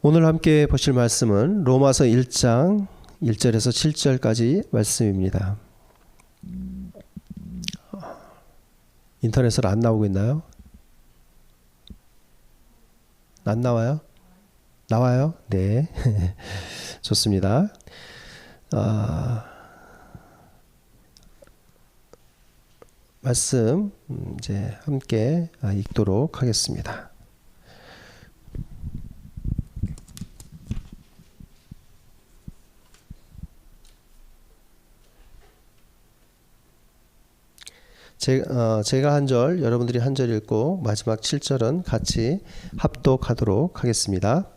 오늘 함께 보실 말씀은 로마서 1장 1절에서 7절까지 말씀입니다. 인터넷으로 안 나오고 있나요? 안 나와요? 나와요? 네. 좋습니다. 말씀 이제 함께 읽도록 하겠습니다. 제가 한 절, 여러분들이 한 절 읽고 마지막 7절은 같이 합독하도록 하겠습니다.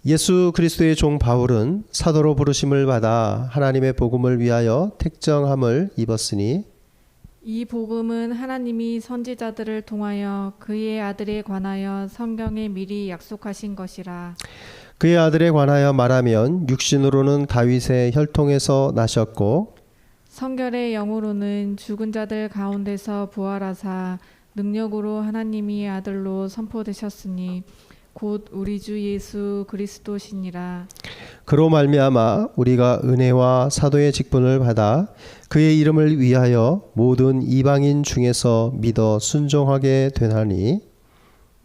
예수 그리스도의 종 바울은 사도로 부르심을 받아 하나님의 복음을 위하여 택정함을 입었으니 이 복음은 하나님이 선지자들을 통하여 그의 아들에 관하여 성경에 미리 약속하신 것이라. 그의 아들에 관하여 말하면 육신으로는 다윗의 혈통에서 나셨고 성결의 영으로는 죽은 자들 가운데서 부활하사 능력으로 하나님이 아들로 선포되셨으니 곧 우리 주 예수 그리스도시니라. 그로 말미암아 우리가 은혜와 사도의 직분을 받아 그의 이름을 위하여 모든 이방인 중에서 믿어 순종하게 되나니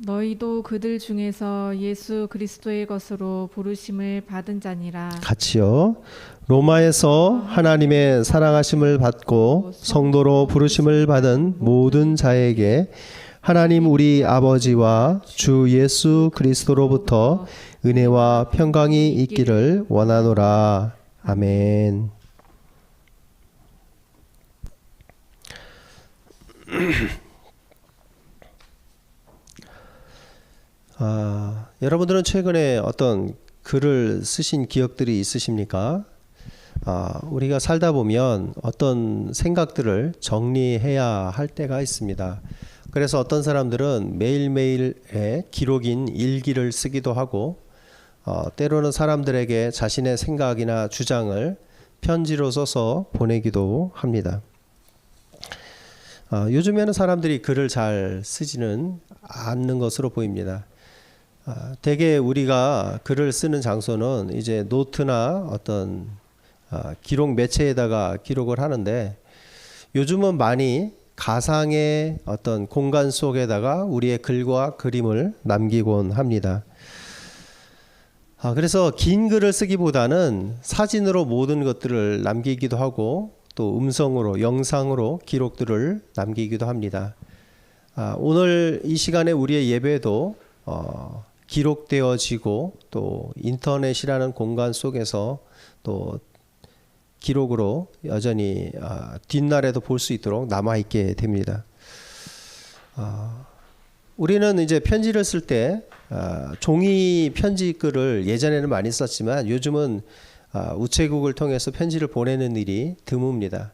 너희도 그들 중에서 예수 그리스도의 것으로 부르심을 받은 자니라. 같이요. 로마에서 하나님의 사랑하심을 받고 성도로 부르심을 받은 모든 자에게 하나님 우리 아버지와 주 예수 그리스도로부터 은혜와 평강이 있기를 원하노라. 아멘. 여러분들은 최근에 어떤 글을 쓰신 기억들이 있으십니까? 우리가 살다 보면 어떤 생각들을 정리해야 할 때가 있습니다. 그래서 어떤 사람들은 매일매일의 기록인 일기를 쓰기도 하고 때로는 사람들에게 자신의 생각이나 주장을 편지로 써서 보내기도 합니다. 요즘에는 사람들이 글을 잘 쓰지는 않는 것으로 보입니다. 대개 우리가 글을 쓰는 장소는 이제 노트나 어떤 기록 매체에다가 기록을 하는데 요즘은 많이 가상의 어떤 공간 속에다가 우리의 글과 그림을 남기곤 합니다. 그래서 긴 글을 쓰기보다는 사진으로 모든 것들을 남기기도 하고 또 음성으로 영상으로 기록들을 남기기도 합니다. 오늘 이 시간에 우리의 예배도 기록되어지고 또 인터넷이라는 공간 속에서 또 기록으로 여전히 뒷날에도 볼 수 있도록 남아있게 됩니다. 우리는 이제 편지를 쓸 때 종이 편지글을 예전에는 많이 썼지만 요즘은 우체국을 통해서 편지를 보내는 일이 드뭅니다.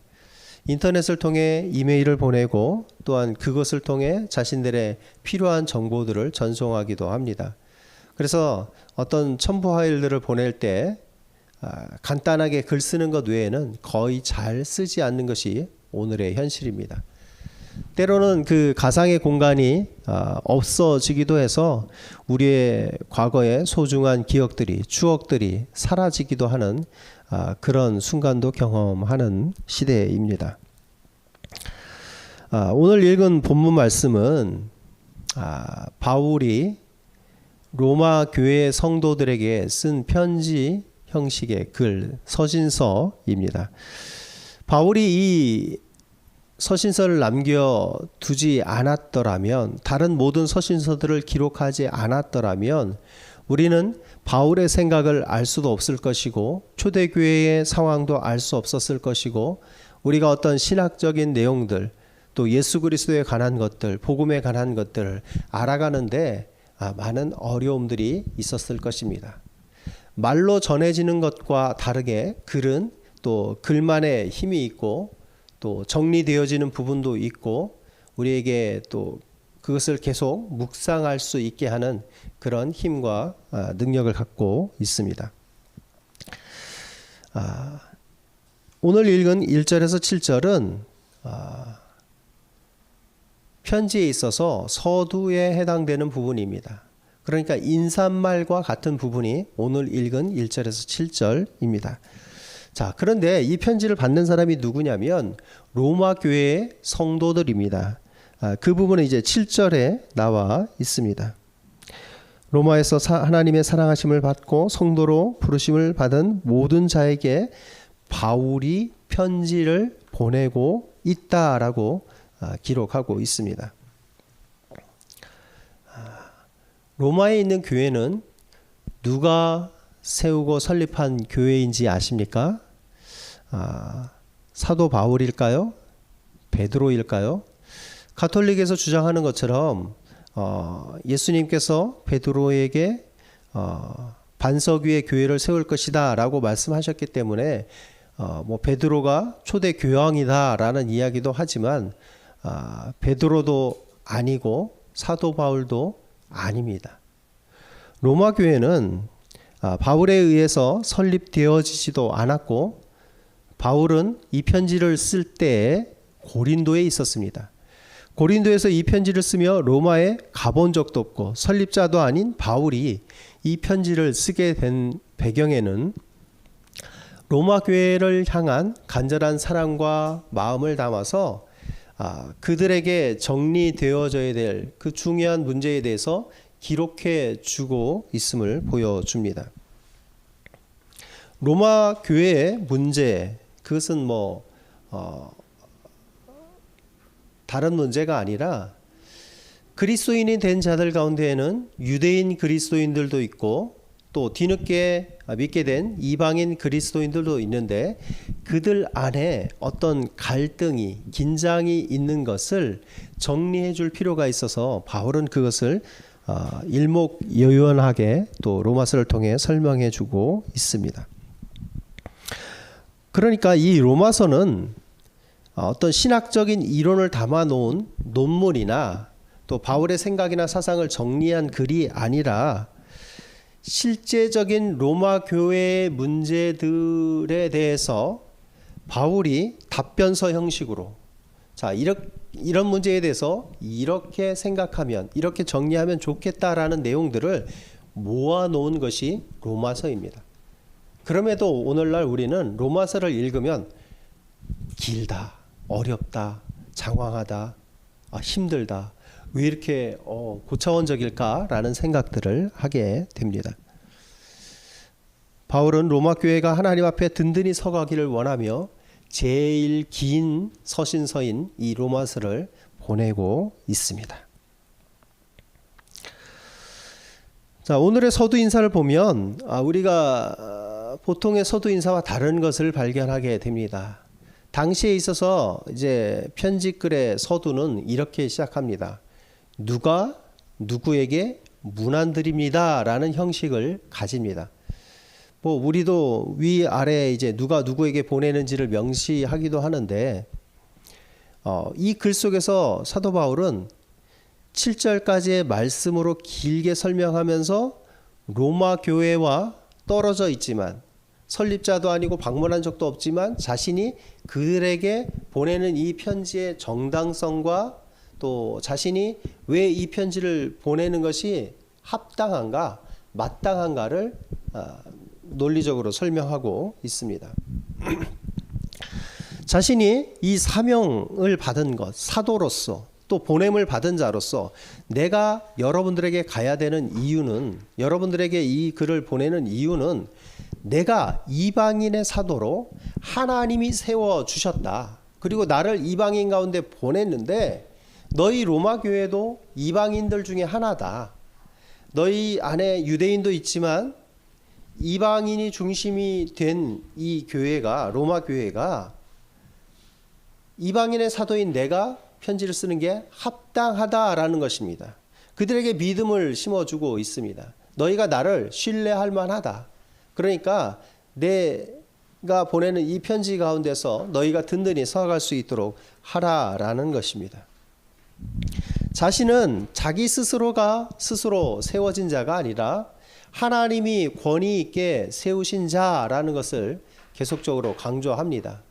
인터넷을 통해 이메일을 보내고 또한 그것을 통해 자신들의 필요한 정보들을 전송하기도 합니다. 그래서 어떤 첨부 파일들을 보낼 때 간단하게 글 쓰는 것 외에는 거의 잘 쓰지 않는 것이 오늘의 현실입니다. 때로는 그 가상의 공간이 없어지기도 해서 우리의 과거의 소중한 기억들이, 추억들이 사라지기도 하는 그런 순간도 경험하는 시대입니다. 오늘 읽은 본문 말씀은 바울이 로마 교회 성도들에게 쓴 편지 형식의 글, 서신서입니다. 바울이 이 서신서를 남겨두지 않았더라면, 다른 모든 서신서들을 기록하지 않았더라면 우리는 바울의 생각을 알 수도 없을 것이고 초대교회의 상황도 알 수 없었을 것이고 우리가 어떤 신학적인 내용들 또 예수 그리스도에 관한 것들, 복음에 관한 것들을 알아가는데 많은 어려움들이 있었을 것입니다. 말로 전해지는 것과 다르게 글은 또 글만의 힘이 있고 또 정리되어지는 부분도 있고 우리에게 또 그것을 계속 묵상할 수 있게 하는 그런 힘과 능력을 갖고 있습니다. 오늘 읽은 1절에서 7절은 편지에 있어서 서두에 해당되는 부분입니다. 그러니까 인사말과 같은 부분이 오늘 읽은 1절에서 7절입니다. 자, 그런데 이 편지를 받는 사람이 누구냐면 로마 교회의 성도들입니다. 그 부분은 이제 7절에 나와 있습니다. 로마에서 하나님의 사랑하심을 받고 성도로 부르심을 받은 모든 자에게 바울이 편지를 보내고 있다라고 기록하고 있습니다. 로마에 있는 교회는 누가 세우고 설립한 교회인지 아십니까? 사도 바울일까요? 베드로일까요? 가톨릭에서 주장하는 것처럼 예수님께서 베드로에게 반석 위에 교회를 세울 것이다 라고 말씀하셨기 때문에 뭐 베드로가 초대 교황이다라는 이야기도 하지만 베드로도 아니고 사도 바울도 아닙니다. 로마 교회는 바울에 의해서 설립되어지지도 않았고 바울은 이 편지를 쓸 때에 고린도에 있었습니다. 고린도에서 이 편지를 쓰며 로마에 가본 적도 없고 설립자도 아닌 바울이 이 편지를 쓰게 된 배경에는 로마 교회를 향한 간절한 사랑과 마음을 담아서 그들에게 정리되어져야 될 그 중요한 문제에 대해서 기록해 주고 있음을 보여줍니다. 로마 교회의 문제, 그것은 다른 문제가 아니라 그리스도인이 된 자들 가운데에는 유대인 그리스도인들도 있고 또 뒤늦게 믿게 된 이방인 그리스도인들도 있는데 그들 안에 어떤 갈등이 긴장이 있는 것을 정리해 줄 필요가 있어서 바울은 그것을 일목요연하게 또 로마서를 통해 설명해 주고 있습니다. 그러니까 이 로마서는 어떤 신학적인 이론을 담아 놓은 논문이나 또 바울의 생각이나 사상을 정리한 글이 아니라 실제적인 로마 교회의 문제들에 대해서 바울이 답변서 형식으로 이런 문제에 대해서 이렇게 생각하면 이렇게 정리하면 좋겠다라는 내용들을 모아놓은 것이 로마서입니다. 그럼에도 오늘날 우리는 로마서를 읽으면 길다, 어렵다, 장황하다, 힘들다, 왜 이렇게 고차원적일까라는 생각들을 하게 됩니다. 바울은 로마 교회가 하나님 앞에 든든히 서가기를 원하며 제일 긴 서신서인 이 로마서를 보내고 있습니다. 자, 오늘의 서두 인사를 보면 우리가 보통의 서두 인사와 다른 것을 발견하게 됩니다. 당시에 있어서 이제 편지글의 서두는 이렇게 시작합니다. 누가 누구에게 문안드립니다라는 형식을 가집니다. 우리도 위아래 이제 누가 누구에게 보내는지를 명시하기도 하는데 이 글 속에서 사도 바울은 7절까지의 말씀으로 길게 설명하면서 로마 교회와 떨어져 있지만 설립자도 아니고 방문한 적도 없지만 자신이 그들에게 보내는 이 편지의 정당성과 또 자신이 왜 이 편지를 보내는 것이 합당한가 마땅한가를 논리적으로 설명하고 있습니다. 자신이 이 사명을 받은 것, 사도로서 또 보냄을 받은 자로서 내가 여러분들에게 가야 되는 이유는, 여러분들에게 이 글을 보내는 이유는 내가 이방인의 사도로 하나님이 세워주셨다. 그리고 나를 이방인 가운데 보냈는데 너희 로마 교회도 이방인들 중에 하나다. 너희 안에 유대인도 있지만 이방인이 중심이 된 이 교회가, 로마 교회가 이방인의 사도인 내가 편지를 쓰는 게 합당하다라는 것입니다. 그들에게 믿음을 심어주고 있습니다. 너희가 나를 신뢰할 만하다. 그러니까 내가 보내는 이 편지 가운데서 너희가 든든히 서갈 수 있도록 하라라는 것입니다. 자신은 자기 스스로가 스스로 세워진 자가 아니라 하나님이 권위 있게 세우신 자라는 것을 계속적으로 강조합니다.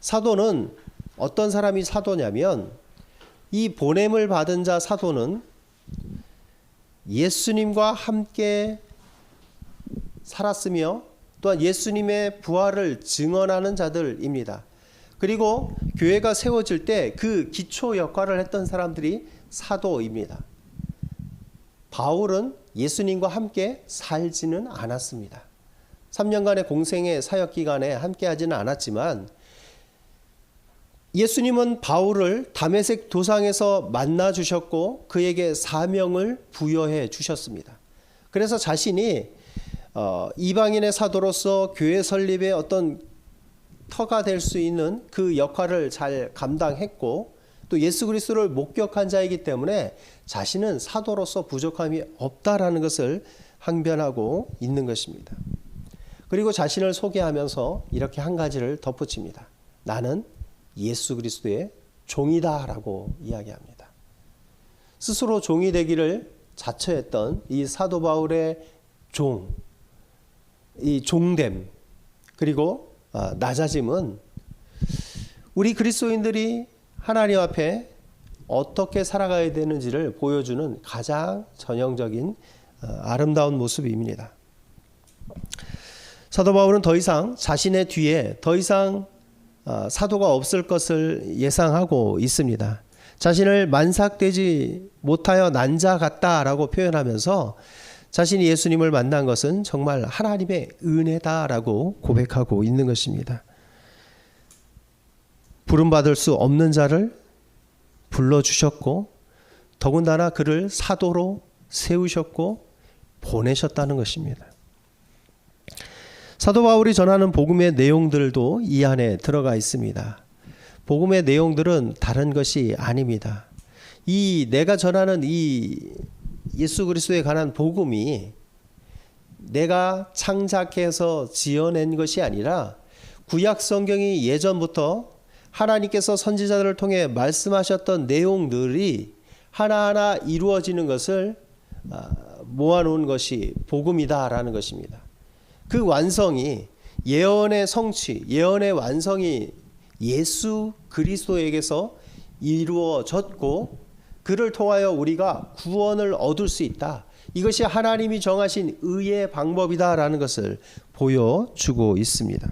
사도는 어떤 사람이 사도냐면 이 보냄을 받은 자 사도는 예수님과 함께 살았으며 또한 예수님의 부활을 증언하는 자들입니다. 그리고 교회가 세워질 때 그 기초 역할을 했던 사람들이 사도입니다. 바울은 예수님과 함께 살지는 않았습니다. 3년간의 공생의 사역 기간에 함께 하지는 않았지만 예수님은 바울을 다메섹 도상에서 만나 주셨고 그에게 사명을 부여해 주셨습니다. 그래서 자신이 이방인의 사도로서 교회 설립의 어떤 터가 될 수 있는 그 역할을 잘 감당했고 또 예수 그리스도를 목격한 자이기 때문에 자신은 사도로서 부족함이 없다라는 것을 항변하고 있는 것입니다. 그리고 자신을 소개하면서 이렇게 한 가지를 덧붙입니다. 나는 예수 그리스도의 종이다라고 이야기합니다. 스스로 종이 되기를 자처했던 이 사도 바울의 이 종됨 그리고 낮아짐은 우리 그리스도인들이 하나님 앞에 어떻게 살아가야 되는지를 보여주는 가장 전형적인 아름다운 모습입니다. 사도 바울은 더 이상 자신의 뒤에 더 이상 사도가 없을 것을 예상하고 있습니다. 자신을 만삭되지 못하여 난 자 같다라고 표현하면서 자신이 예수님을 만난 것은 정말 하나님의 은혜다라고 고백하고 있는 것입니다. 부름받을 수 없는 자를 불러주셨고 더군다나 그를 사도로 세우셨고 보내셨다는 것입니다. 사도 바울이 전하는 복음의 내용들도 이 안에 들어가 있습니다. 복음의 내용들은 다른 것이 아닙니다. 이 내가 전하는 이 예수 그리스도에 관한 복음이 내가 창작해서 지어낸 것이 아니라 구약 성경이 예전부터 하나님께서 선지자들을 통해 말씀하셨던 내용들이 하나하나 이루어지는 것을 모아놓은 것이 복음이다라는 것입니다. 그 완성이 예언의 성취, 예언의 완성이 예수 그리스도에게서 이루어졌고 그를 통하여 우리가 구원을 얻을 수 있다. 이것이 하나님이 정하신 의의 방법이다라는 것을 보여주고 있습니다.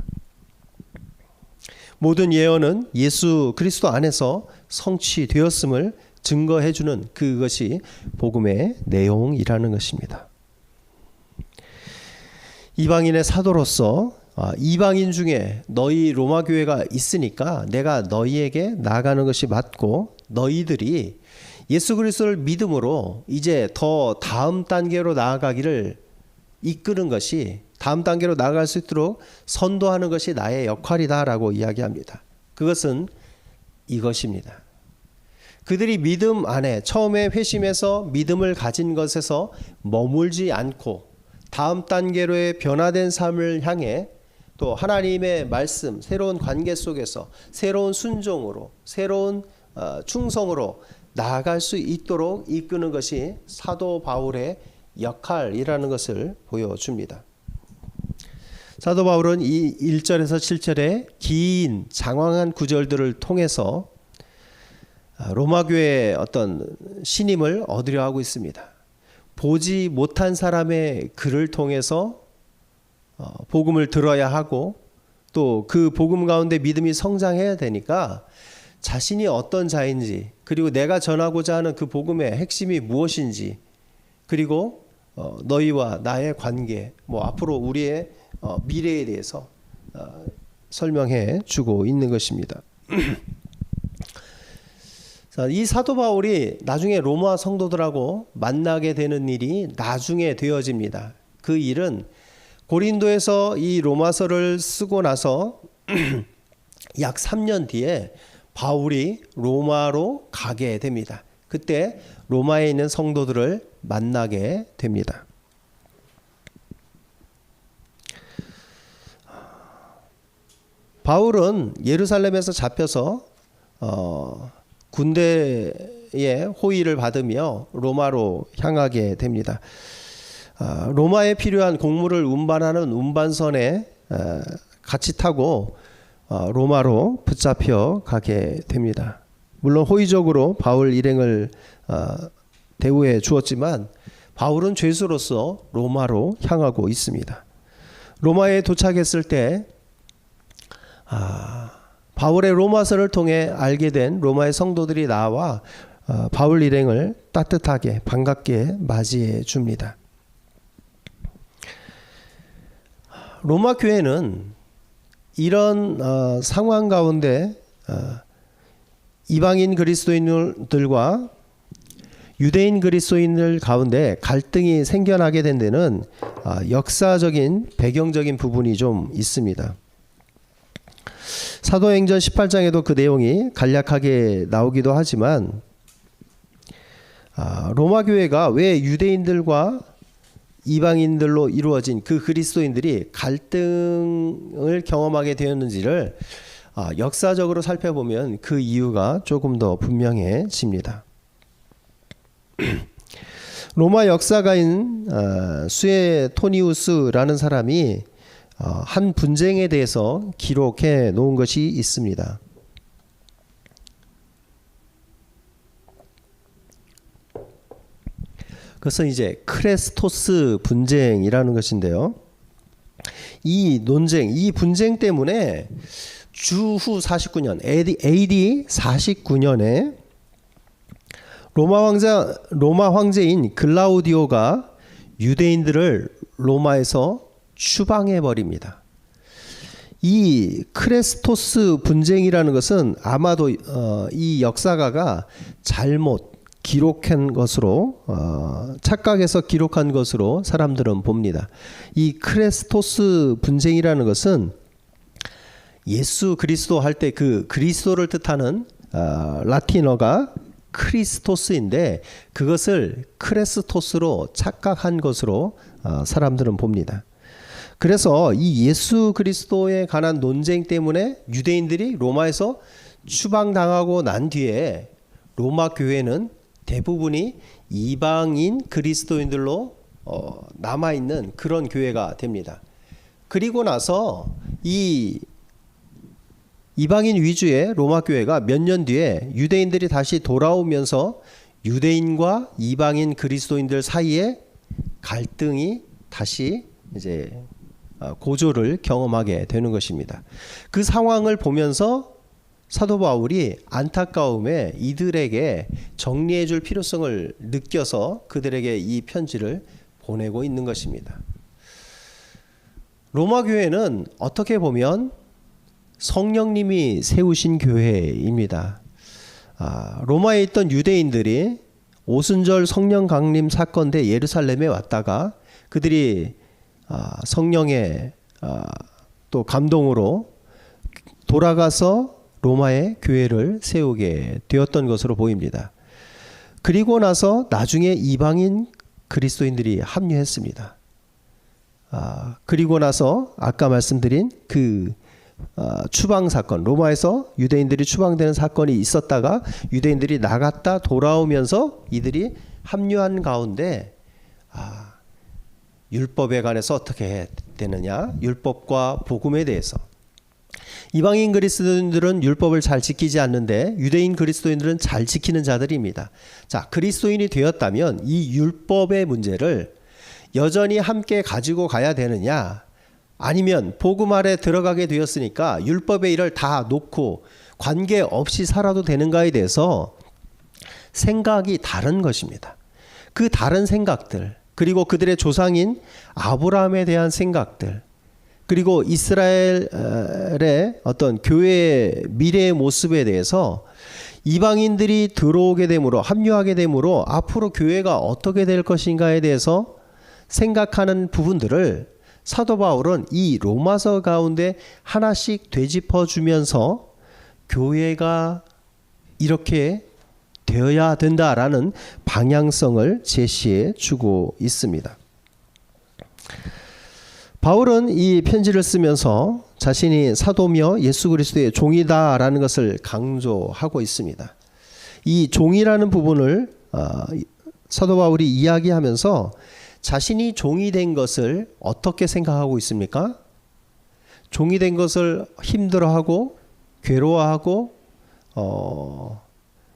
모든 예언은 예수 그리스도 안에서 성취되었음을 증거해주는 그것이 복음의 내용이라는 것입니다. 이방인의 사도로서 이방인 중에 너희 로마 교회가 있으니까 내가 너희에게 나아가는 것이 맞고 너희들이 예수 그리스도를 믿음으로 이제 더 다음 단계로 나아가기를 이끄는 것이 다음 단계로 나아갈 수 있도록 선도하는 것이 나의 역할이다라고 이야기합니다. 그것은 이것입니다. 그들이 믿음 안에 처음에 회심해서 믿음을 가진 것에서 머물지 않고 다음 단계로의 변화된 삶을 향해 또 하나님의 말씀, 새로운 관계 속에서 새로운 순종으로 새로운 충성으로 나아갈 수 있도록 이끄는 것이 사도 바울의 역할이라는 것을 보여줍니다. 사도 바울은 이 1절에서 7절의 긴 장황한 구절들을 통해서 로마 교회의 어떤 신임을 얻으려 하고 있습니다. 보지 못한 사람의 글을 통해서 복음을 들어야 하고 또 그 복음 가운데 믿음이 성장해야 되니까 자신이 어떤 자인지 그리고 내가 전하고자 하는 그 복음의 핵심이 무엇인지 그리고 너희와 나의 관계 앞으로 우리의 미래에 대해서 설명해 주고 있는 것입니다. 이 사도 바울이 나중에 로마 성도들하고 만나게 되는 일이 나중에 되어집니다. 그 일은 고린도에서 이 로마서를 쓰고 나서 약 3년 뒤에 바울이 로마로 가게 됩니다. 그때 로마에 있는 성도들을 만나게 됩니다. 바울은 예루살렘에서 잡혀서 군대의 호위를 받으며 로마로 향하게 됩니다. 로마에 필요한 곡물을 운반하는 운반선에 같이 타고 로마로 붙잡혀 가게 됩니다. 물론 호의적으로 바울 일행을 대우해 주었지만 바울은 죄수로서 로마로 향하고 있습니다. 로마에 도착했을 때 바울의 로마서를 통해 알게 된 로마의 성도들이 나와 바울 일행을 따뜻하게 반갑게 맞이해 줍니다. 로마 교회는 이런 상황 가운데 이방인 그리스도인들과 유대인 그리스도인들 가운데 갈등이 생겨나게 된 데는 역사적인 배경적인 부분이 좀 있습니다. 사도행전 18장에도 그 내용이 간략하게 나오기도 하지만 로마 교회가 왜 유대인들과 이방인들로 이루어진 그 그리스도인들이 갈등을 경험하게 되었는지를 역사적으로 살펴보면 그 이유가 조금 더 분명해집니다. 로마 역사가인 수에토니우스라는 사람이 한 분쟁에 대해서 기록해 놓은 것이 있습니다. 그것은 이제 크레스토스 분쟁이라는 것인데요. 이 논쟁, 이 분쟁 때문에 주후 49년 AD 49년에 로마 황제인 글라우디오가 유대인들을 로마에서 추방해 버립니다. 이 크레스토스 분쟁이라는 것은 아마도 이 역사가가 잘못 기록한 것으로 착각해서 기록한 것으로 사람들은 봅니다. 이 크레스토스 분쟁이라는 것은 예수 그리스도 할 때 그 그리스도를 뜻하는 라틴어가 크리스토스인데 그것을 크레스토스로 착각한 것으로 사람들은 봅니다. 그래서 이 예수 그리스도에 관한 논쟁 때문에 유대인들이 로마에서 추방당하고 난 뒤에 로마 교회는 대부분이 이방인 그리스도인들로 남아있는 그런 교회가 됩니다. 그리고 나서 이 이방인 위주의 로마 교회가 몇 년 뒤에 유대인들이 다시 돌아오면서 유대인과 이방인 그리스도인들 사이에 갈등이 다시 이제 고조를 경험하게 되는 것입니다. 그 상황을 보면서 사도 바울이 안타까움에 이들에게 정리해 줄 필요성을 느껴서 그들에게 이 편지를 보내고 있는 것입니다. 로마 교회는 어떻게 보면 성령님이 세우신 교회입니다. 로마에 있던 유대인들이 오순절 성령 강림 사건 때 예루살렘에 왔다가 그들이 성령의 또 감동으로 돌아가서 로마의 교회를 세우게 되었던 것으로 보입니다. 그리고 나서 나중에 이방인 그리스도인들이 합류했습니다. 그리고 나서 아까 말씀드린 그 추방 사건, 로마에서 유대인들이 추방되는 사건이 있었다가 유대인들이 나갔다 돌아오면서 이들이 합류한 가운데 율법에 관해서 어떻게 되느냐, 율법과 복음에 대해서 이방인 그리스도인들은 율법을 잘 지키지 않는데 유대인 그리스도인들은 잘 지키는 자들입니다. 자, 그리스도인이 되었다면 이 율법의 문제를 여전히 함께 가지고 가야 되느냐, 아니면 복음 아래 들어가게 되었으니까 율법의 일을 다 놓고 관계없이 살아도 되는가에 대해서 생각이 다른 것입니다. 그 다른 생각들, 그리고 그들의 조상인 아브라함에 대한 생각들, 그리고 이스라엘의 어떤 교회의 미래의 모습에 대해서 이방인들이 들어오게 됨으로, 합류하게 됨으로 앞으로 교회가 어떻게 될 것인가에 대해서 생각하는 부분들을 사도 바울은 이 로마서 가운데 하나씩 되짚어 주면서 교회가 이렇게 되어야 된다라는 방향성을 제시해 주고 있습니다. 바울은 이 편지를 쓰면서 자신이 사도며 예수 그리스도의 종이다라는 것을 강조하고 있습니다. 이 종이라는 부분을 사도 바울이 이야기하면서 자신이 종이 된 것을 어떻게 생각하고 있습니까? 종이 된 것을 힘들어하고 괴로워하고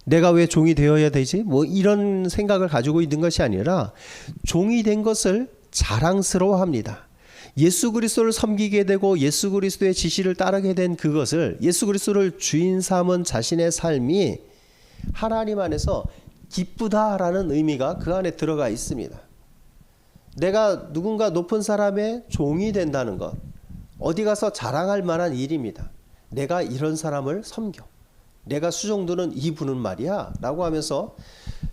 내가 왜 종이 되어야 되지? 뭐 이런 생각을 가지고 있는 것이 아니라 종이 된 것을 자랑스러워합니다. 예수 그리스도를 섬기게 되고 예수 그리스도의 지시를 따르게 된 그것을, 예수 그리스도를 주인 삼은 자신의 삶이 하나님 안에서 기쁘다라는 의미가 그 안에 들어가 있습니다. 내가 누군가 높은 사람의 종이 된다는 것, 어디 가서 자랑할 만한 일입니다. 내가 이런 사람을 섬겨, 내가 수종드는 이 분은 말이야 라고 하면서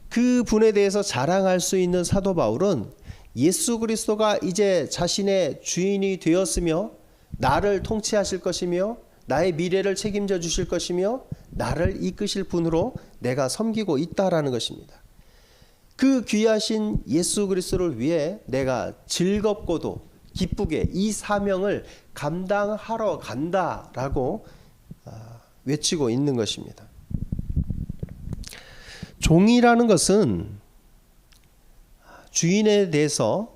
그 분에 대해서 자랑할 수 있는 사도 바울은 예수 그리스도가 이제 자신의 주인이 되었으며 나를 통치하실 것이며 나의 미래를 책임져 주실 것이며 나를 이끄실 분으로 내가 섬기고 있다라는 것입니다. 그 귀하신 예수 그리스도를 위해 내가 즐겁고도 기쁘게 이 사명을 감당하러 간다라고 외치고 있는 것입니다. 종이라는 것은 주인에 대해서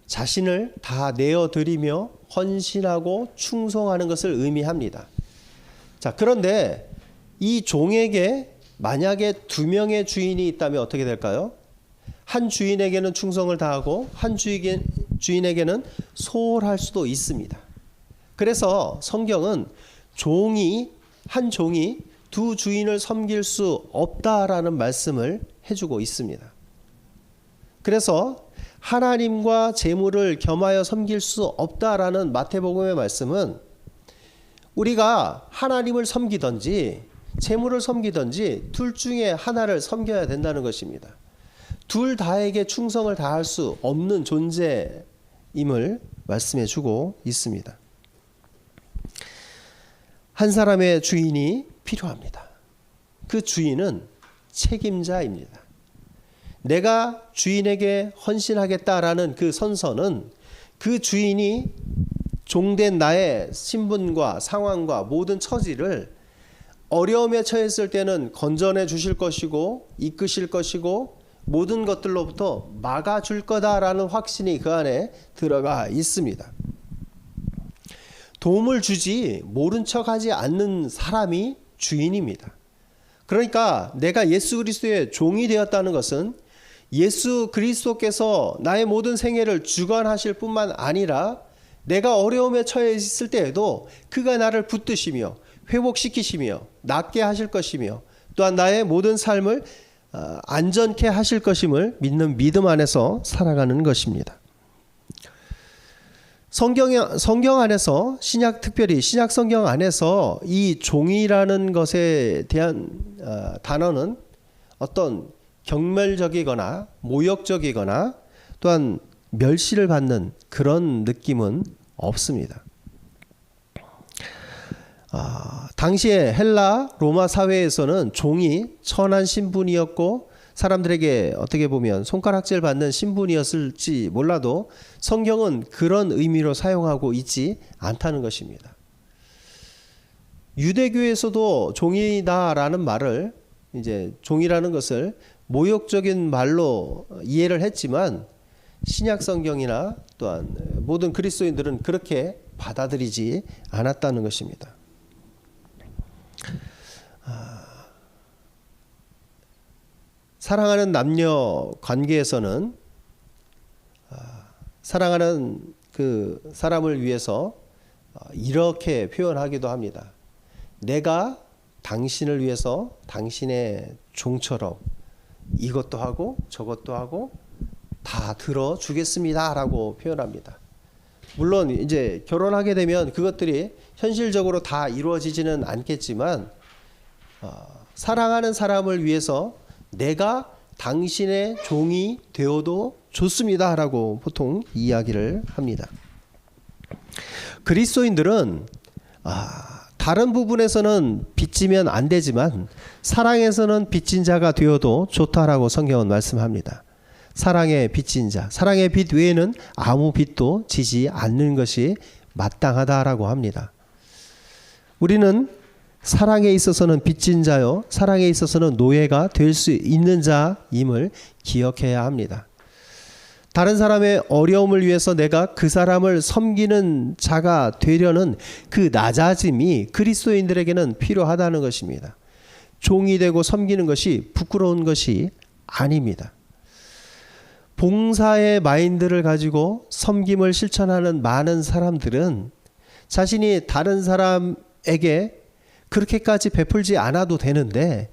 자신을 다 내어드리며 헌신하고 충성하는 것을 의미합니다. 자, 그런데 이 종에게 만약에 두 명의 주인이 있다면 어떻게 될까요? 한 주인에게는 충성을 다하고 한 주인에게는 소홀할 수도 있습니다. 그래서 성경은 한 종이 두 주인을 섬길 수 없다라는 말씀을 해주고 있습니다. 그래서 하나님과 재물을 겸하여 섬길 수 없다라는 마태복음의 말씀은 우리가 하나님을 섬기든지 재물을 섬기든지 둘 중에 하나를 섬겨야 된다는 것입니다. 둘 다에게 충성을 다할 수 없는 존재임을 말씀해 주고 있습니다. 한 사람의 주인이 필요합니다. 그 주인은 책임자입니다. 내가 주인에게 헌신하겠다라는 그 선서는 그 주인이 종된 나의 신분과 상황과 모든 처지를 어려움에 처했을 때는 건져내 주실 것이고 이끄실 것이고 모든 것들로부터 막아줄 거다라는 확신이 그 안에 들어가 있습니다. 도움을 주지 모른 척하지 않는 사람이 주인입니다. 그러니까 내가 예수 그리스도의 종이 되었다는 것은 예수 그리스도께서 나의 모든 생애를 주관하실 뿐만 아니라 내가 어려움에 처해 있을 때에도 그가 나를 붙드시며 회복시키시며 낫게 하실 것이며 또한 나의 모든 삶을 안전케 하실 것임을 믿는 믿음 안에서 살아가는 것입니다. 성경 안에서 특별히 신약 성경 안에서 이 종이라는 것에 대한 단어는 어떤 경멸적이거나 모욕적이거나 또한 멸시를 받는 그런 느낌은 없습니다. 당시에 헬라 로마 사회에서는 종이 천한 신분이었고 사람들에게 어떻게 보면 손가락질 받는 신분이었을지 몰라도 성경은 그런 의미로 사용하고 있지 않다는 것입니다. 유대교에서도 종이다라는 말을 이제 종이라는 것을 모욕적인 말로 이해를 했지만 신약 성경이나 또한 모든 그리스도인들은 그렇게 받아들이지 않았다는 것입니다. 사랑하는 남녀 관계에서는 사랑하는 그 사람을 위해서 이렇게 표현하기도 합니다. 내가 당신을 위해서 당신의 종처럼 이것도 하고 저것도 하고 다 들어주겠습니다 라고 표현합니다. 물론 이제 결혼하게 되면 그것들이 현실적으로 다 이루어지지는 않겠지만 사랑하는 사람을 위해서 내가 당신의 종이 되어도 좋습니다 라고 보통 이야기를 합니다. 그리스도인들은 다른 부분에서는 빚지면 안 되지만 사랑에서는 빚진 자가 되어도 좋다라고 성경은 말씀합니다. 사랑의 빚진 자, 사랑의 빚 외에는 아무 빚도 지지 않는 것이 마땅하다라고 합니다. 우리는 사랑에 있어서는 빚진 자요, 사랑에 있어서는 노예가 될 수 있는 자임을 기억해야 합니다. 다른 사람의 어려움을 위해서 내가 그 사람을 섬기는 자가 되려는 그 낮아짐이 그리스도인들에게는 필요하다는 것입니다. 종이 되고 섬기는 것이 부끄러운 것이 아닙니다. 봉사의 마인드를 가지고 섬김을 실천하는 많은 사람들은 자신이 다른 사람에게 그렇게까지 베풀지 않아도 되는데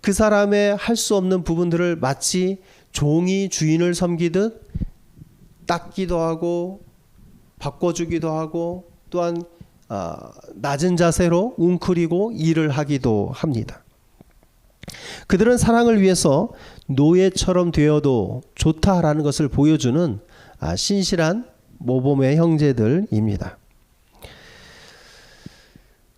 그 사람의 할 수 없는 부분들을 마치 종이 주인을 섬기듯 닦기도 하고 바꿔주기도 하고 또한 낮은 자세로 웅크리고 일을 하기도 합니다. 그들은 사랑을 위해서 노예처럼 되어도 좋다라는 것을 보여주는 신실한 모범의 형제들입니다.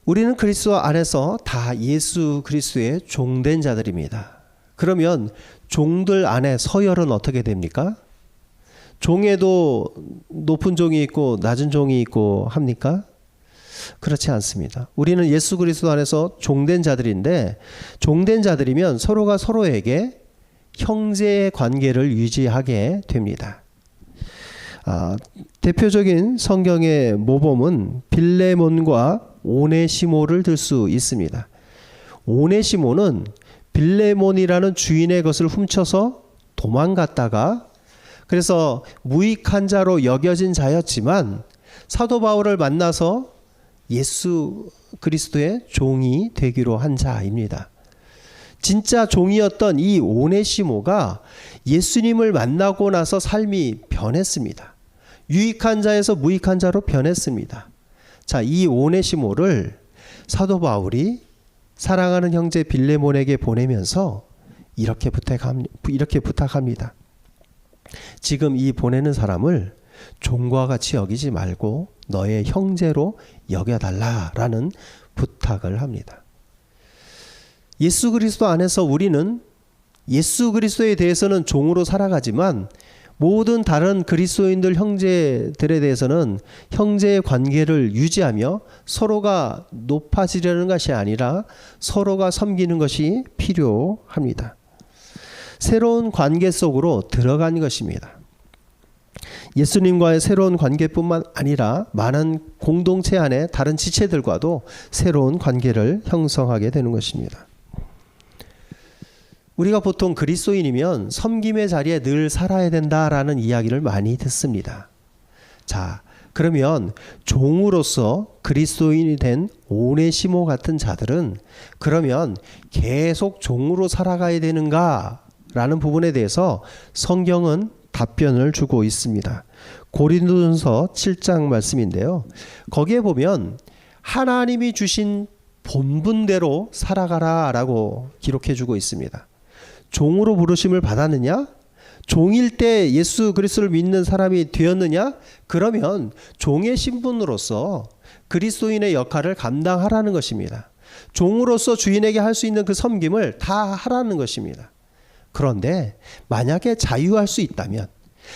우리는 그리스도 안에서 다 예수 그리스도의 종된 자들입니다. 그러면 종들 안에 서열은 어떻게 됩니까? 종에도 높은 종이 있고 낮은 종이 있고 합니까? 그렇지 않습니다. 우리는 예수 그리스도 안에서 종된 자들인데 종된 자들이면 서로가 서로에게 형제의 관계를 유지하게 됩니다. 대표적인 성경의 모범은 빌레몬과 오네시모를 들 수 있습니다. 오네시모는 빌레몬이라는 주인의 것을 훔쳐서 도망갔다가 그래서 무익한 자로 여겨진 자였지만 사도 바울을 만나서 예수 그리스도의 종이 되기로 한 자입니다. 진짜 종이었던 이 오네시모가 예수님을 만나고 나서 삶이 변했습니다. 유익한 자에서 무익한 자로 변했습니다. 자, 이 오네시모를 사도 바울이 사랑하는 형제 빌레몬에게 보내면서 이렇게 부탁합니다. 지금 이 보내는 사람을 종과 같이 여기지 말고 너의 형제로 여겨달라라는 부탁을 합니다. 예수 그리스도 안에서 우리는 예수 그리스도에 대해서는 종으로 살아가지만 모든 다른 그리스도인들 형제들에 대해서는 형제의 관계를 유지하며 서로가 높아지려는 것이 아니라 서로가 섬기는 것이 필요합니다. 새로운 관계 속으로 들어간 것입니다. 예수님과의 새로운 관계뿐만 아니라 많은 공동체 안에 다른 지체들과도 새로운 관계를 형성하게 되는 것입니다. 우리가 보통 그리스도인이면 섬김의 자리에 늘 살아야 된다라는 이야기를 많이 듣습니다. 자, 그러면 종으로서 그리스도인이 된 오네시모 같은 자들은 그러면 계속 종으로 살아가야 되는가? 라는 부분에 대해서 성경은 답변을 주고 있습니다. 고린도전서 7장 말씀인데요. 거기에 보면 하나님이 주신 본분대로 살아가라 라고 기록해 주고 있습니다. 종으로 부르심을 받았느냐? 종일 때 예수 그리스도를 믿는 사람이 되었느냐? 그러면 종의 신분으로서 그리스도인의 역할을 감당하라는 것입니다. 종으로서 주인에게 할 수 있는 그 섬김을 다 하라는 것입니다. 그런데 만약에 자유할 수 있다면,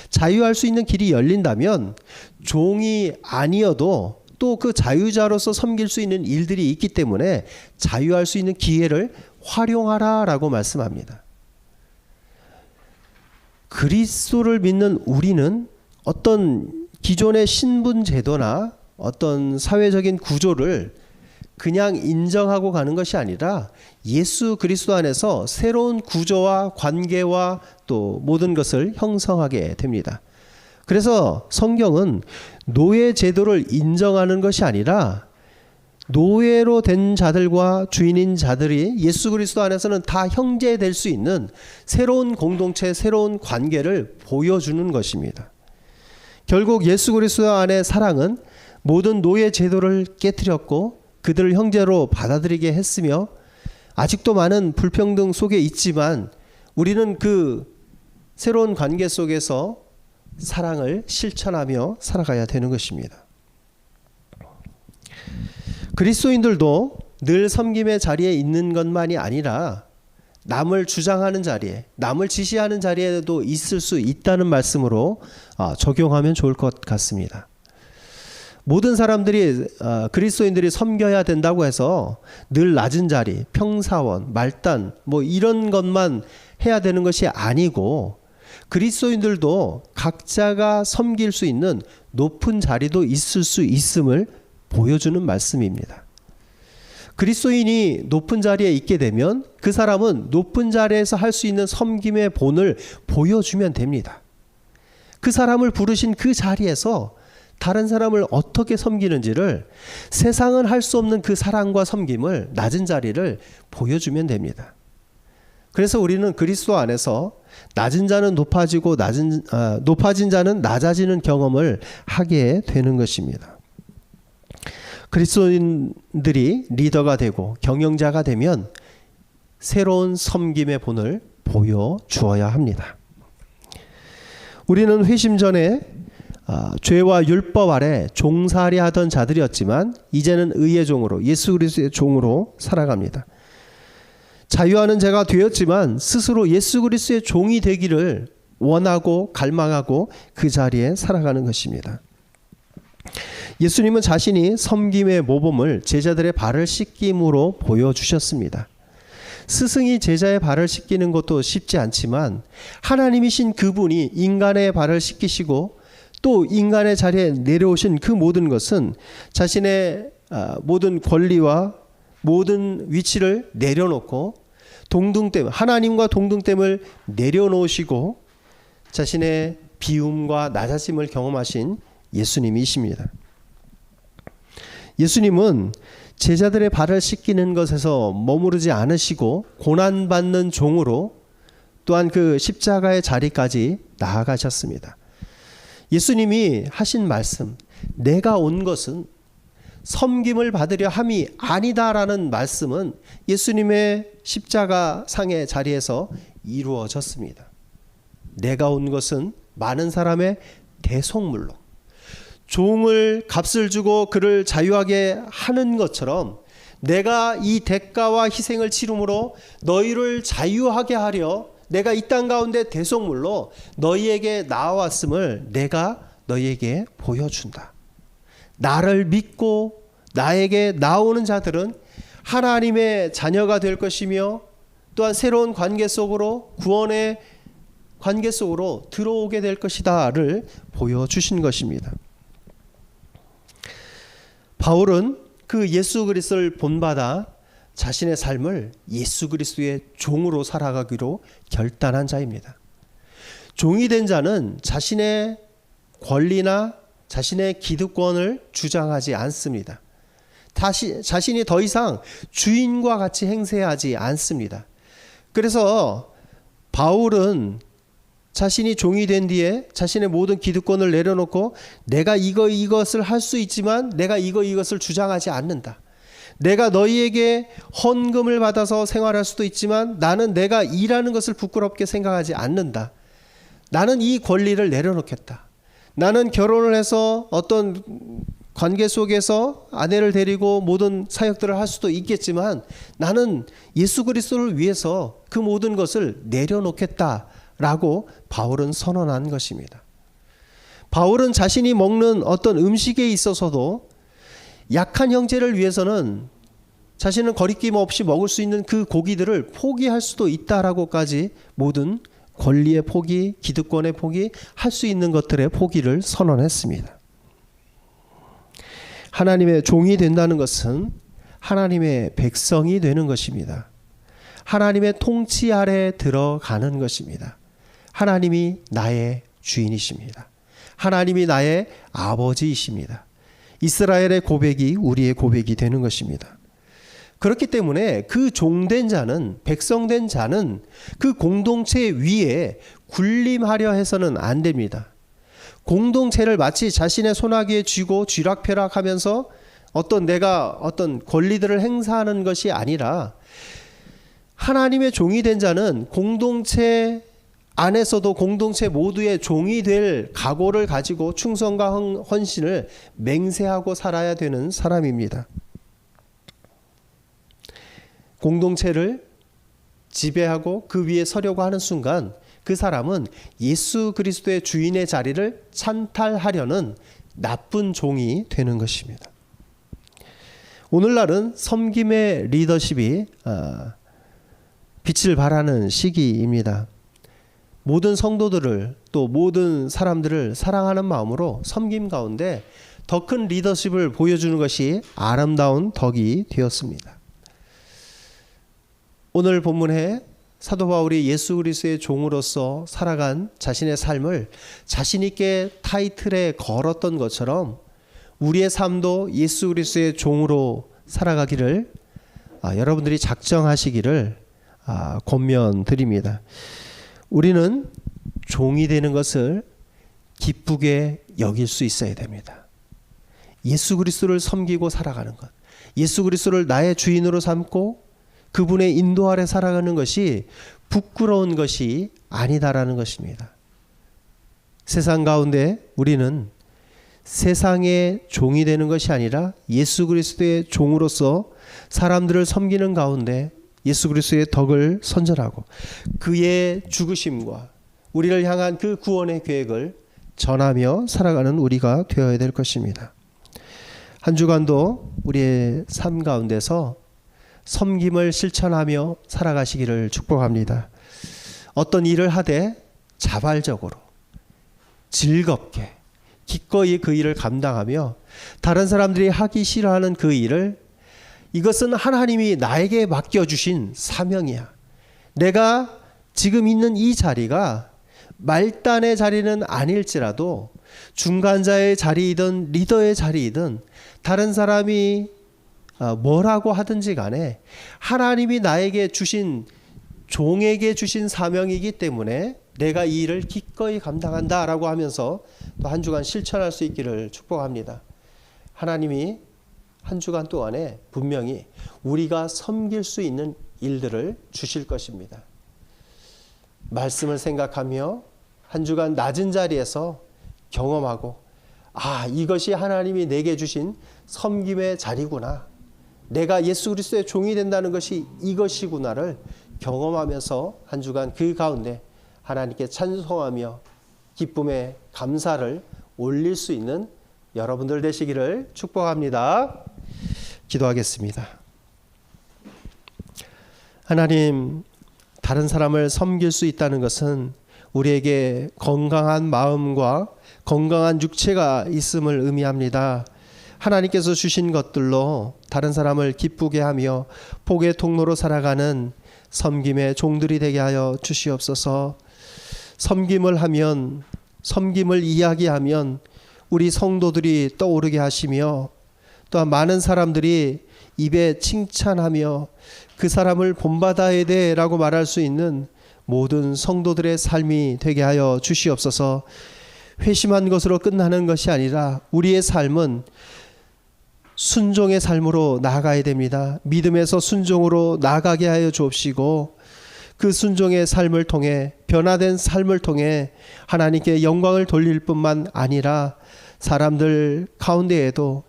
자유할 수 있는 길이 열린다면 종이 아니어도 또 그 자유자로서 섬길 수 있는 일들이 있기 때문에 자유할 수 있는 기회를 활용하라라고 말씀합니다. 그리스도를 믿는 우리는 어떤 기존의 신분 제도나 어떤 사회적인 구조를 그냥 인정하고 가는 것이 아니라 예수 그리스도 안에서 새로운 구조와 관계와 또 모든 것을 형성하게 됩니다. 그래서 성경은 노예 제도를 인정하는 것이 아니라 노예로 된 자들과 주인인 자들이 예수 그리스도 안에서는 다 형제 될 수 있는 새로운 공동체, 새로운 관계를 보여주는 것입니다. 결국 예수 그리스도 안의 사랑은 모든 노예 제도를 깨뜨렸고 그들을 형제로 받아들이게 했으며 아직도 많은 불평등 속에 있지만 우리는 그 새로운 관계 속에서 사랑을 실천하며 살아가야 되는 것입니다. 그리스도인들도 늘 섬김의 자리에 있는 것만이 아니라 남을 주장하는 자리에, 남을 지시하는 자리에도 있을 수 있다는 말씀으로 적용하면 좋을 것 같습니다. 모든 사람들이 그리스도인들이 섬겨야 된다고 해서 늘 낮은 자리, 평사원, 말단 뭐 이런 것만 해야 되는 것이 아니고 그리스도인들도 각자가 섬길 수 있는 높은 자리도 있을 수 있음을 보여주는 말씀입니다. 그리스도인이 높은 자리에 있게 되면 그 사람은 높은 자리에서 할 수 있는 섬김의 본을 보여주면 됩니다. 그 사람을 부르신 그 자리에서 다른 사람을 어떻게 섬기는지를, 세상은 할 수 없는 그 사랑과 섬김을, 낮은 자리를 보여주면 됩니다. 그래서 우리는 그리스도 안에서 낮은 자는 높아지고 높아진 자는 낮아지는 경험을 하게 되는 것입니다. 그리스도인들이 리더가 되고 경영자가 되면 새로운 섬김의 본을 보여주어야 합니다. 우리는 회심 전에 죄와 율법 아래 종살이 하던 자들이었지만 이제는 의의 종으로, 예수 그리스도의 종으로 살아갑니다. 자유하는 자가 되었지만 스스로 예수 그리스도의 종이 되기를 원하고 갈망하고 그 자리에 살아가는 것입니다. 예수님은 자신이 섬김의 모범을 제자들의 발을 씻김으로 보여주셨습니다. 스승이 제자의 발을 씻기는 것도 쉽지 않지만 하나님이신 그분이 인간의 발을 씻기시고 또 인간의 자리에 내려오신 그 모든 것은 자신의 모든 권리와 모든 위치를 내려놓고 동등됨, 하나님과 동등됨을 내려놓으시고 자신의 비움과 낮아짐을 경험하신 예수님이십니다. 예수님은 제자들의 발을 씻기는 것에서 머무르지 않으시고 고난받는 종으로 또한 그 십자가의 자리까지 나아가셨습니다. 예수님이 하신 말씀, 내가 온 것은 섬김을 받으려 함이 아니다라는 말씀은 예수님의 십자가 상의 자리에서 이루어졌습니다. 내가 온 것은 많은 사람의 대속물로, 종을 값을 주고 그를 자유하게 하는 것처럼 내가 이 대가와 희생을 치름으로 너희를 자유하게 하려 내가 이 땅 가운데 대속물로 너희에게 나왔음을 내가 너희에게 보여준다. 나를 믿고 나에게 나오는 자들은 하나님의 자녀가 될 것이며 또한 새로운 관계 속으로, 구원의 관계 속으로 들어오게 될 것이다를 보여주신 것입니다. 바울은 그 예수 그리스도를 본받아 자신의 삶을 예수 그리스도의 종으로 살아가기로 결단한 자입니다. 종이 된 자는 자신의 권리나 자신의 기득권을 주장하지 않습니다. 자신이 더 이상 주인과 같이 행세하지 않습니다. 그래서 바울은 자신이 종이 된 뒤에 자신의 모든 기득권을 내려놓고 내가 이것을 할 수 있지만 내가 이것을 주장하지 않는다. 내가 너희에게 헌금을 받아서 생활할 수도 있지만 나는 내가 일하는 것을 부끄럽게 생각하지 않는다. 나는 이 권리를 내려놓겠다. 나는 결혼을 해서 어떤 관계 속에서 아내를 데리고 모든 사역들을 할 수도 있겠지만 나는 예수 그리스도를 위해서 그 모든 것을 내려놓겠다라고 바울은 선언한 것입니다. 바울은 자신이 먹는 어떤 음식에 있어서도 약한 형제를 위해서는 자신은 거리낌 없이 먹을 수 있는 그 고기들을 포기할 수도 있다라고까지 모든 권리의 포기, 기득권의 포기, 할 수 있는 것들의 포기를 선언했습니다. 하나님의 종이 된다는 것은 하나님의 백성이 되는 것입니다. 하나님의 통치 아래 들어가는 것입니다. 하나님이 나의 주인이십니다. 하나님이 나의 아버지이십니다. 이스라엘의 고백이 우리의 고백이 되는 것입니다. 그렇기 때문에 그 종된 자는, 백성된 자는 그 공동체 위에 군림하려 해서는 안 됩니다. 공동체를 마치 자신의 손아귀에 쥐고 쥐락펴락하면서 내가 어떤 권리들을 행사하는 것이 아니라 하나님의 종이 된 자는 공동체 안에서도 공동체 모두의 종이 될 각오를 가지고 충성과 헌신을 맹세하고 살아야 되는 사람입니다. 공동체를 지배하고 그 위에 서려고 하는 순간 그 사람은 예수 그리스도의 주인의 자리를 찬탈하려는 나쁜 종이 되는 것입니다. 오늘날은 섬김의 리더십이 빛을 발하는 시기입니다. 모든 성도들을 또 모든 사람들을 사랑하는 마음으로 섬김 가운데 더 큰 리더십을 보여주는 것이 아름다운 덕이 되었습니다. 오늘 본문에 사도 바울이 예수 그리스도의 종으로서 살아간 자신의 삶을 자신 있게 타이틀에 걸었던 것처럼 우리의 삶도 예수 그리스도의 종으로 살아가기를 여러분들이 작정하시기를 권면드립니다. 우리는 종이 되는 것을 기쁘게 여길 수 있어야 됩니다. 예수 그리스도를 섬기고 살아가는 것, 예수 그리스도를 나의 주인으로 삼고 그분의 인도 아래 살아가는 것이 부끄러운 것이 아니다라는 것입니다. 세상 가운데 우리는 세상의 종이 되는 것이 아니라 예수 그리스도의 종으로서 사람들을 섬기는 가운데 예수 그리스도의 덕을 선전하고 그의 죽으심과 우리를 향한 그 구원의 계획을 전하며 살아가는 우리가 되어야 될 것입니다. 한 주간도 우리의 삶 가운데서 섬김을 실천하며 살아가시기를 축복합니다. 어떤 일을 하되 자발적으로 즐겁게 기꺼이 그 일을 감당하며 다른 사람들이 하기 싫어하는 그 일을 이것은 하나님이 나에게 맡겨주신 사명이야. 내가 지금 있는 이 자리가 말단의 자리는 아닐지라도 중간자의 자리이든 리더의 자리이든 다른 사람이 뭐라고 하든지 간에 하나님이 나에게 주신 종에게 주신 사명이기 때문에 내가 이 일을 기꺼이 감당한다라고 하면서 또 한 주간 실천할 수 있기를 축복합니다. 하나님이 한 주간 동안에 분명히 우리가 섬길 수 있는 일들을 주실 것입니다. 말씀을 생각하며 한 주간 낮은 자리에서 경험하고 이것이 하나님이 내게 주신 섬김의 자리구나. 내가 예수 그리스도의 종이 된다는 것이 이것이구나를 경험하면서 한 주간 그 가운데 하나님께 찬송하며 기쁨의 감사를 올릴 수 있는 여러분들 되시기를 축복합니다. 기도하겠습니다. 하나님, 다른 사람을 섬길 수 있다는 것은 우리에게 건강한 마음과 건강한 육체가 있음을 의미합니다. 하나님께서 주신 것들로 다른 사람을 기쁘게 하며 복의 통로로 살아가는 섬김의 종들이 되게 하여 주시옵소서. 섬김을 하면, 섬김을 이야기하면 우리 성도들이 떠오르게 하시며 또한 많은 사람들이 입에 칭찬하며 그 사람을 본받아야 돼 라고 말할 수 있는 모든 성도들의 삶이 되게 하여 주시옵소서. 회심한 것으로 끝나는 것이 아니라 우리의 삶은 순종의 삶으로 나아가야 됩니다. 믿음에서 순종으로 나아가게 하여 주옵시고 그 순종의 삶을 통해 변화된 삶을 통해 하나님께 영광을 돌릴 뿐만 아니라 사람들 가운데에도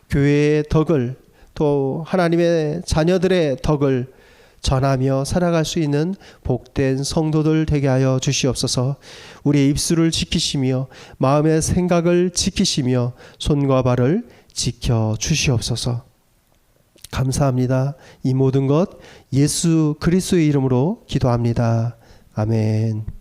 교회의 덕을 또 하나님의 자녀들의 덕을 전하며 살아갈 수 있는 복된 성도들 되게 하여 주시옵소서. 우리의 입술을 지키시며 마음의 생각을 지키시며 손과 발을 지켜 주시옵소서. 감사합니다. 이 모든 것 예수 그리스도의 이름으로 기도합니다. 아멘.